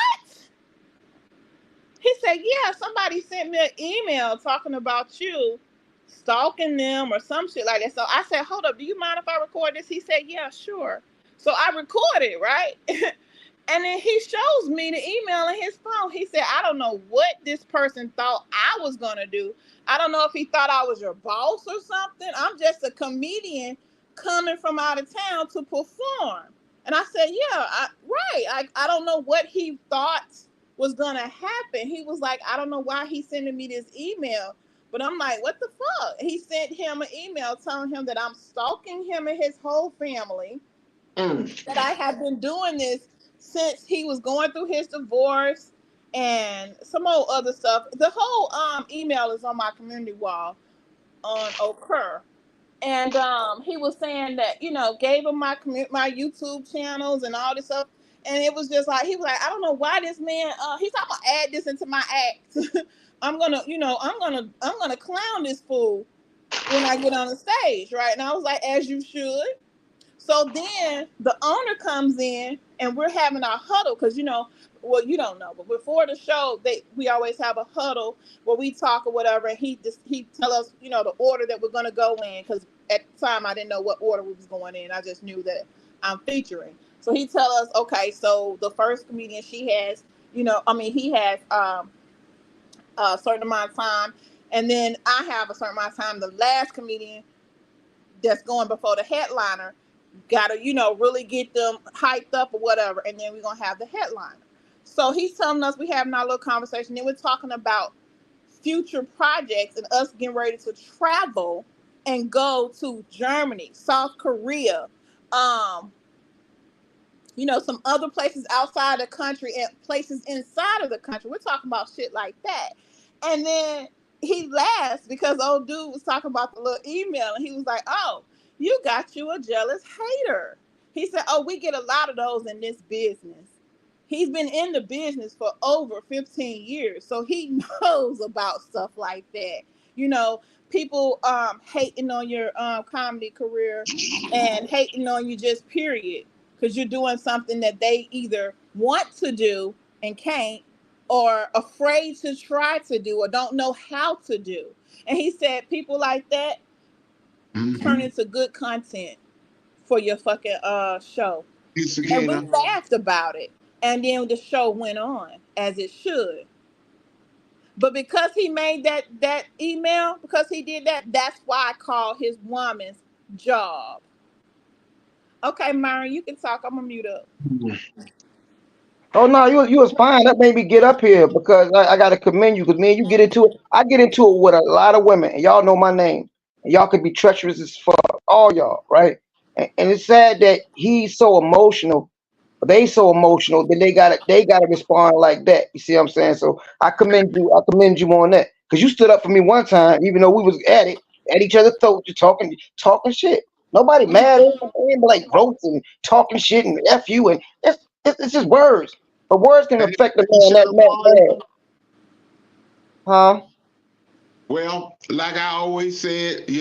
He said, yeah, somebody sent me an email talking about you. stalking them or some shit like that. So I said, hold up, do you mind if I record this? He said, yeah, sure. So I recorded, right? And then he shows me the email in his phone. He said, I don't know what this person thought I was going to do. I don't know if he thought I was your boss or something. I'm just a comedian coming from out of town to perform. And I said, yeah, right. I don't know what he thought was going to happen. He was like, I don't know why he's sending me this email. But I'm like, what the fuck? He sent him an email telling him that I'm stalking him and his whole family. That I have been doing this since he was going through his divorce and some old other stuff. The whole email is on my community wall on Occur. And he was saying that, gave him my YouTube channels and all this stuff. And it was just like, he was like, I don't know why this man, he's not gonna add this into my act. I'm gonna clown this fool when I get on the stage, right? And I was like, as you should. So then the owner comes in and we're having our huddle because, well, you don't know, but before the show, we always have a huddle where we talk or whatever. And he tell us, the order that we're going to go in, because at the time I didn't know what order we was going in. I just knew that I'm featuring. So he tell us, okay, so the first comedian he has a certain amount of time. And then I have a certain amount of time. The last comedian that's going before the headliner gotta, really get them hyped up or whatever, and then we're gonna have the headliner. So he's telling us, we having our little conversation, then we're talking about future projects and us getting ready to travel and go to Germany, South Korea, some other places outside the country and places inside of the country. We're talking about shit like that. And then he laughs because old dude was talking about the little email, and he was like, oh, you got you a jealous hater. He said, oh, we get a lot of those in this business. He's been in the business for over 15 years, so he knows about stuff like that. People hating on your comedy career and hating on you just period, because you're doing something that they either want to do and can't, or afraid to try to do, or don't know how to do. And he said people like that turn into good content for your fucking show. And we laughed about it. And then the show went on as it should. But because he made that email, because he did that, that's why I call his woman's job. Okay, Myron, you can talk. I'm gonna mute up. Oh no, you was fine. That made me get up here because I gotta commend you, because me and you get into it. I get into it with a lot of women, and y'all know my name. And y'all could be treacherous as fuck, all y'all, right? And it's sad that he's so emotional, but they so emotional that they gotta respond like that. You see what I'm saying? So I commend you on that, because you stood up for me one time, even though we was at each other's throats, you talking shit. Nobody mad at him, but like gross and talking shit and F you, and it's just words. But words can affect the man that bad. Huh? Well, like I always said, if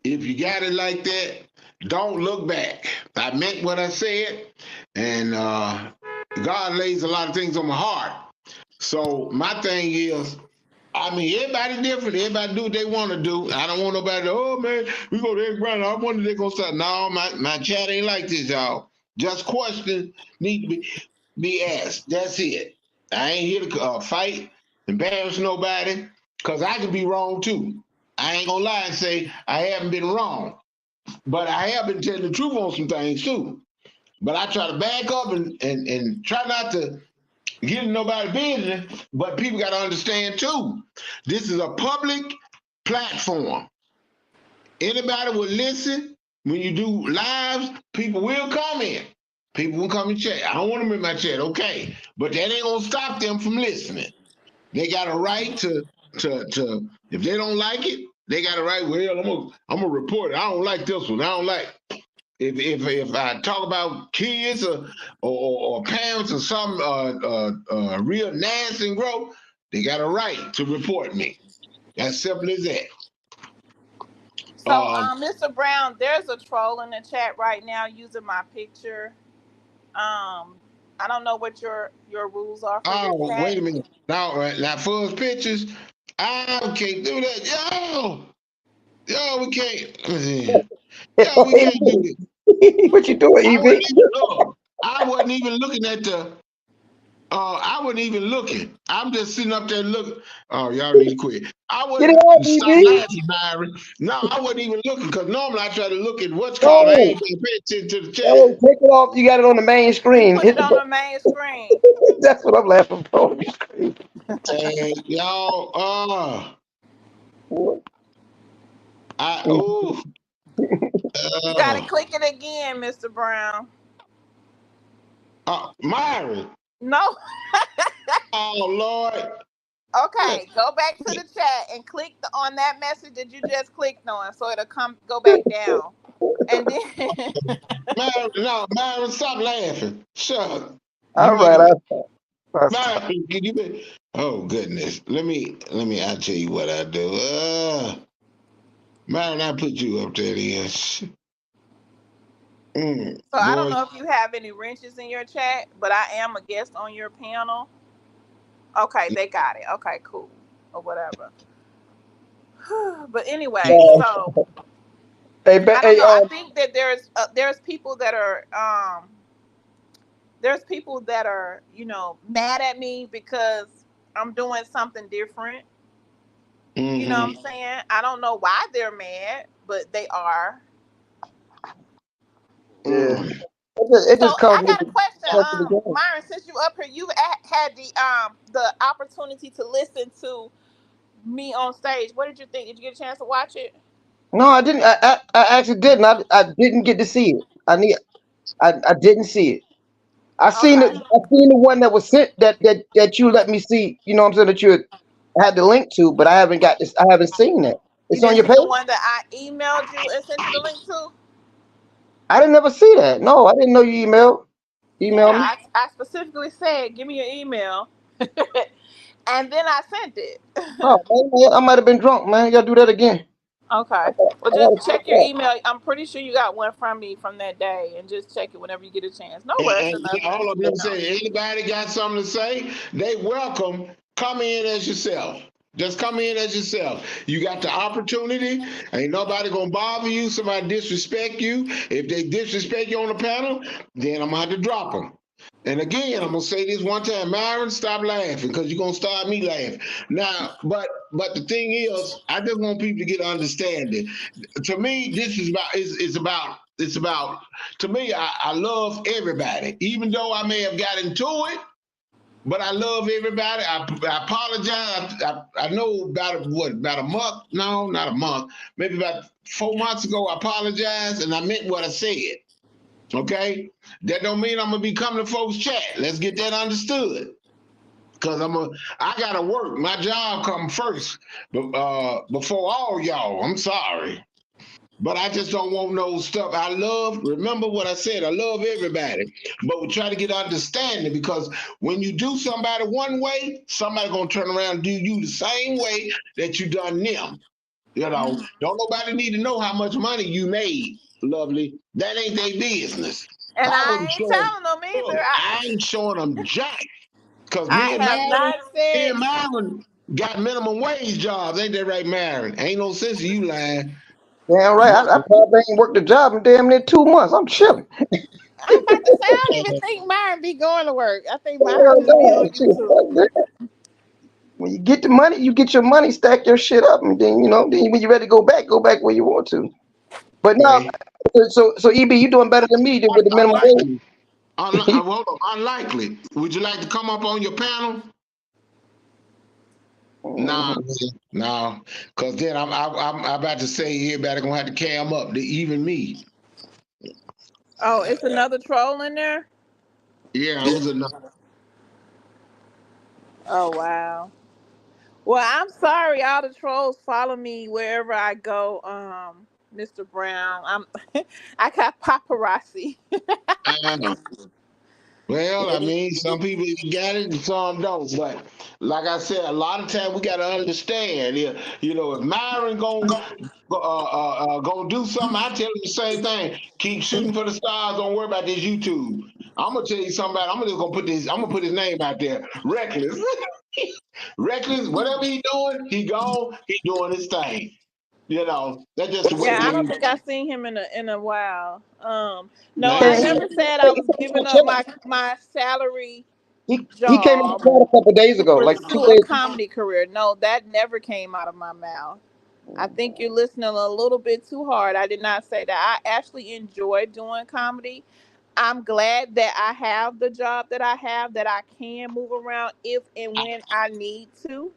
you got it like that, don't look back. I meant what I said, and God lays a lot of things on my heart. So my thing is, everybody different. Everybody do what they want to do. I don't want nobody to, oh man, we go to Eric Brown. I wonder they're gonna start. No, my chat ain't like this, y'all. Just questions need to be asked. That's it. I ain't here to fight, embarrass nobody, because I can be wrong too. I ain't gonna lie and say I haven't been wrong, but I have been telling the truth on some things too. But I try to back up and try not to get in nobody's business, but people got to understand too, this is a public platform. Anybody will listen. When you do lives, people will comment. People will come and chat. I don't want them in my chat, okay. But that ain't gonna stop them from listening. They got a right to if they don't like it, they got a right, well, I'm gonna report it. I don't like this one. I don't like if I talk about kids or parents or some real nasty and gross, they got a right to report me. As simple as that. So, Mr. Brown, there's a troll in the chat right now using my picture. I don't know what your rules are for your chat. Wait a minute. Now Fuzz Pictures, I can't do that. Yo, we can't. Yo, we can't do this. What you doing, I EB? wasn't even look. I wasn't even looking at the. I wasn't even looking. I'm just sitting up there looking. Oh, y'all need to quit. I Get it wouldn't out, stop EB. laughing, Byron. No, I wasn't even looking because normally I try to look at what's called. I No, ain't paying attention to the chat. no, take it off. You got it on the main You screen. put Hit it the on the button. main screen. That's what I'm laughing for. And y'all, I Mm. ooh, You gotta uh, click it again, Mr. Brown. Myron. No. Oh Lord. Okay, go back to the chat and click on that message that you just clicked on, so it'll go back down, and then Myron, no, Myron, stop laughing. Shut up. You All make right, a I Myron, can you be, oh goodness. I'll tell you what I do. Myron, I put you up there then. so I don't Boy. know if you have any wrenches in your chat, but I am a guest on your panel. Okay, they got it. Okay, cool, or whatever. But anyway, so Hey, I don't hey, know. I think that there's people that are mad at me because I'm doing something different. You know what I'm Mm-hmm. saying? I don't know why they're mad, but they are. yeah, Mm. it So just comes I with got a question, the game. Myron. Since you up here, you had the opportunity to listen to me on stage. What did you think? Did you get a chance to watch it? No, I didn't. I actually didn't. I didn't get to see it. I didn't see it. I seen it. Okay. I seen the one that was sent that you let me see. You know what I'm saying, that you had the link to, but I haven't got this. I haven't seen that. You It's on didn't your see page. the one that I emailed you and sent you the link to? I didn't ever see that. No, I didn't know you Yeah, emailed me. I specifically said, give me your email. And then I sent it. Oh man, I might have been drunk, man. You gotta do that again. Okay. Well, I just gotta check check your that. email. I'm pretty sure you got one from me from that day, and just check it whenever you get a chance. No rush And or all nothing. of them say, anybody got something to say, they welcome. Come in as yourself. Just come in as yourself. You got the opportunity. Ain't nobody gonna bother you. Somebody disrespect you. If they disrespect you on the panel, then I'm gonna have to drop them. And again, I'm gonna say this one time, Myron, stop laughing because you're gonna start me laughing. Now, but the thing is, I just want people to get understanding. To me, this is about it's about to me, I love everybody. Even though I may have got into it, but I love everybody. I apologize. I know about a month? No, not a month. Maybe about 4 months ago, I apologized and I meant what I said. Okay? That don't mean I'm gonna be coming to folks' chat. Let's get that understood. Cause I gotta work. My job come first, before all y'all. I'm sorry. But I just don't want no stuff. Remember what I said, I love everybody. But we try to get understanding because when you do somebody one way, somebody gonna turn around and do you the same way that you done them. Don't nobody need to know how much money you made, lovely. That ain't their business. And I I wouldn't ain't show them. telling them either. Look, I ain't showing them jack. Cause I have not Me said. and Myron got minimum wage jobs, ain't that right, Myron? Ain't no sense of you lying. Damn right. I probably ain't worked a job in damn near 2 months. I'm chilling. I'm about to say I don't even think Myron be going to work. I think Myron Hell just be no. on YouTube. When you get the money, you get your money, stack your shit up, and then then when you're ready to go back where you want to. But now, Okay. so EB, you doing better than me with the minimum wage. Unlikely. Hold on. Unlikely. Would you like to come up on your panel? Nah, no. Cause then I'm about to say everybody gonna have to cam up to even me. Oh, it's another troll in there. Yeah, it was enough. Oh wow. Well, I'm sorry. All the trolls follow me wherever I go. Mr. Brown, I got paparazzi. Well, I mean, some people got it and some don't. But like I said, a lot of times we got to understand. If Myron gonna do something, I tell him the same thing. Keep shooting for the stars. Don't worry about this YouTube. I'm gonna tell you something. I'm gonna put his name out there. Reckless. Reckless, whatever he doing, he gone. He doing his thing. You know, that's just the way Yeah, I don't things. think I've seen him in a while. No, Now I He, never said I was giving up my salary he came in the job chat a couple days to ago, like two pursue a days. comedy career. No, that never came out of my mouth. I think you're listening a little bit too hard. I did not say that. I actually enjoy doing comedy. I'm glad that I have the job that I have, that I can move around if and when I need to.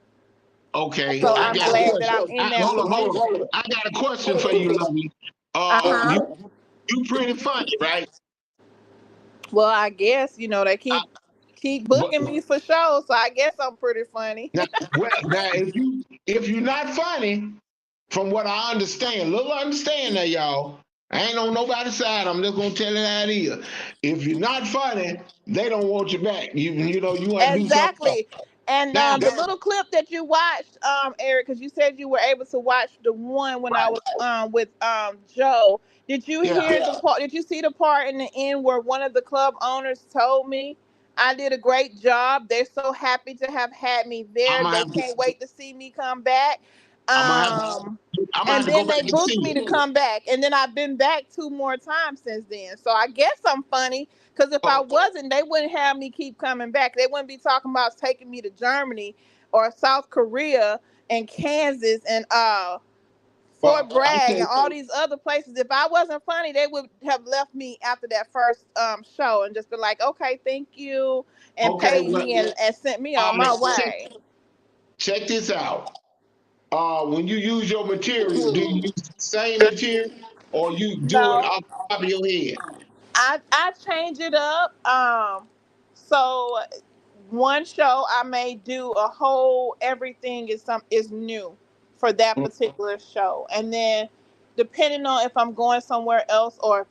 Okay, So I I'm got a glad that I'm question. in that Hold on, hold position. on. I got a question for you, Lovey. Uh You huh. you pretty funny, right? Well, I guess they I, keep but booking me for shows, so I guess I'm pretty funny. now, now if you're not funny, from what I understand, little understand that y'all. I ain't on nobody's side. I'm just gonna tell it how it is. If you're not funny, they don't want you back. You know you want to do something else. Exactly. And Now, the little clip that you watched, Eric, because you said you were able to watch the one when I was with Joe. Did you yeah, hear the part? Did you see the part in the end where one of the club owners told me I did a great job? They're so happy to have had me I'm there. gonna They have to. can't wait to see me come back. I'm gonna have to. Um, I'm gonna have and to go then back they and booked see me to it. come back, and then I've been back 2 more times since then. So I guess I'm funny. Because if I Oh, wasn't, they wouldn't have me keep coming back. They wouldn't be talking about taking me to Germany or South Korea and Kansas and Fort well, I Bragg and said, all these other places. If I wasn't funny, they would have left me after that first show and just been like, okay, thank you, and okay, paid well, me and sent me on my check, way. check this out. When you use your material, do you use the same material or you do it No, off the top of your head? I change it up. So one show I may do a whole everything is new for that Mm, particular show, and then depending on if I'm going somewhere else or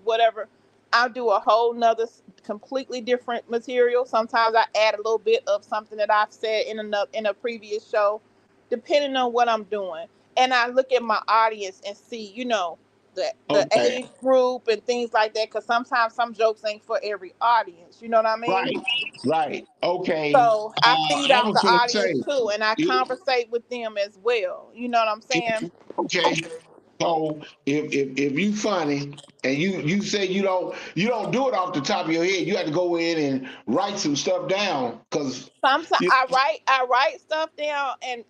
whatever, I'll do a whole nother completely different material. Sometimes I add a little bit of something that I've said in a previous show, depending on what I'm doing, and I look at my audience and see the okay, age group and things like that, because sometimes some jokes ain't for every audience, you know what I mean? right, right, okay. So I feed I off was the gonna say, audience too, and I you, conversate with them as well, you know what I'm saying? okay. So if you funny and you say you don't do it off the top of your head, you have to go in and write some stuff down because Sometimes you I write stuff down and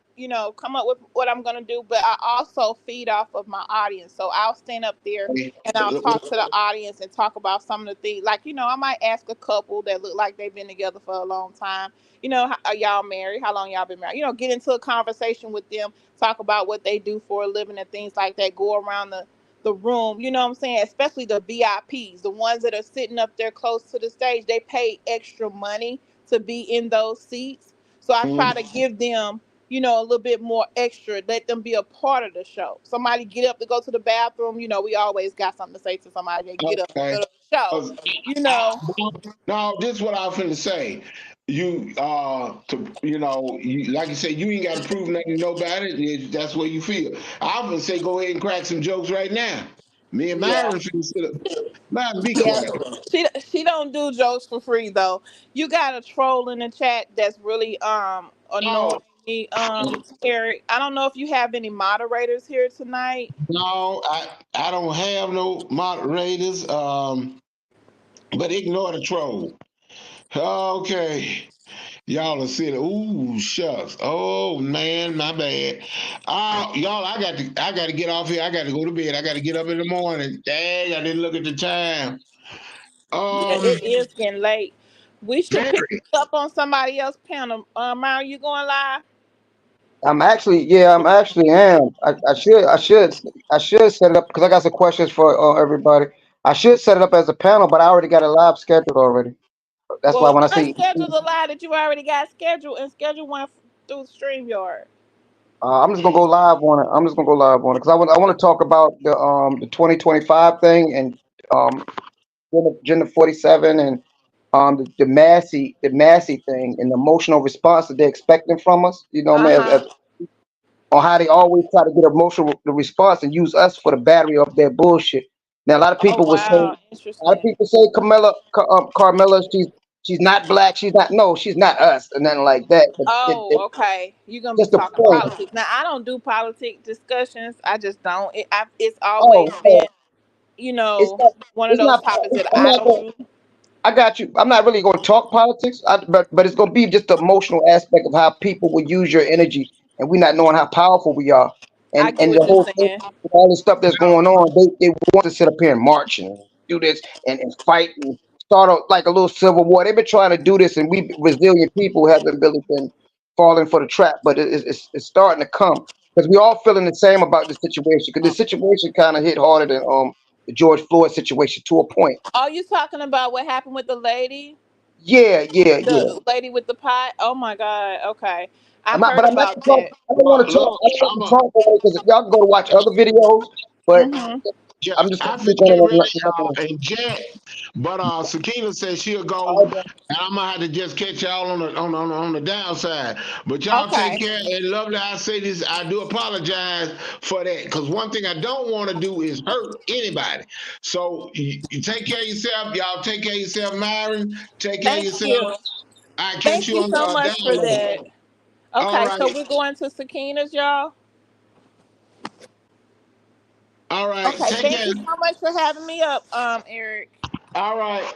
come up with what I'm gonna do, but I also feed off of my audience. So I'll stand up there and I'll talk to the audience and talk about some of the things. Like I might ask a couple that look like they've been together for a long time. Are y'all married? How long y'all been married? Get into a conversation with them, talk about what they do for a living and things like that. Go around the room, you know what I'm saying? Especially the VIPs, the ones that are sitting up there close to the stage. They pay extra money to be in those seats. So I try to give them, a little bit more extra, let them be a part of the show. Somebody get up to go to the bathroom, we always got something to say to somebody. They get up in the okay. middle of the show, 'Cause you I, know. no, this is what I was finna say. You like you say, you ain't got to prove nothing to nobody. That's what you feel. I'm gonna say, go ahead and crack some jokes right now. Me and Yeah. Myron finna sit up. Myron, be Yeah. quiet. She don't do jokes for free though. You got a troll in the chat that's really Oh annoying me, Eric. I don't know if you have any moderators here tonight. no, I don't have no moderators. But ignore the troll. Okay. Y'all are sitting. Ooh, shucks. Oh man, my bad. Y'all, I got to get off here. I got to go to bed. I got to get up in the morning. Dang, I didn't look at the time. Yeah, Um, it is getting late. We should pick Mary. up on somebody else's panel. Are you going live? I'm actually am. I should set it up because I got some questions for everybody. I should set it up as a panel, but I already got a live scheduled already. That's why Well, when I why say schedule the live that you already got scheduled and schedule one through StreamYard? I'm just gonna go live on it. I'm just gonna go live on it because I want to talk about the 2025 thing and um Agenda 47 and the Massey thing and the emotional response that they're expecting from us. You know, Uh man, huh. on how they always try to get emotional the response and use us for the battery of their bullshit. Now a lot of Oh people will say, wow, a lot of interesting. people say Carmella, she's She's not black. She's not. No, she's not us or nothing like that. But Oh, okay. You're gonna be just the talking point. politics. Now, I don't do politic discussions. I just don't. It's always Oh, been, it's not. one of It's those not. topics that I'm I not don't going. do. I got you. I'm not really going to talk politics, but it's going to be just the emotional aspect of how people will use your energy, and we not knowing how powerful we are, I and get the what you're whole thing, saying. with all the stuff that's going on, they want to sit up here and march and do this and fight and start like a little civil war. They've been trying to do this, and we resilient people haven't really been falling for the trap, but it's starting to come because we all feeling the same about the situation. Because the situation kind of hit harder than the George Floyd situation to a point. Are you talking about what happened with the lady? Yeah, yeah, yeah. The lady with the pot? Oh my God. Okay. I I'm not, heard but I'm not about gonna talk. that. I don't want Well, to talk. look, I don't I'm want to a, talk because y'all can go to watch other videos. But Hmm. yeah, I'm just I gonna finna speak on get it. ready, y'all, and jet. But Sakina said she'll go, All and I'm gonna have to just catch y'all on the downside. But y'all take Okay. care. And lovely, I say this. I do apologize for that, because one thing I don't want to do is hurt anybody. So you take care of yourself. Y'all take care of yourself, Myron. Take care of Thank yourself. you. I catch Thank you you on the so much down for low. that. All Okay, so right, we're going to Sakina's, y'all. all right. Okay, Take thank care. you so much for having me up, Eric. All right.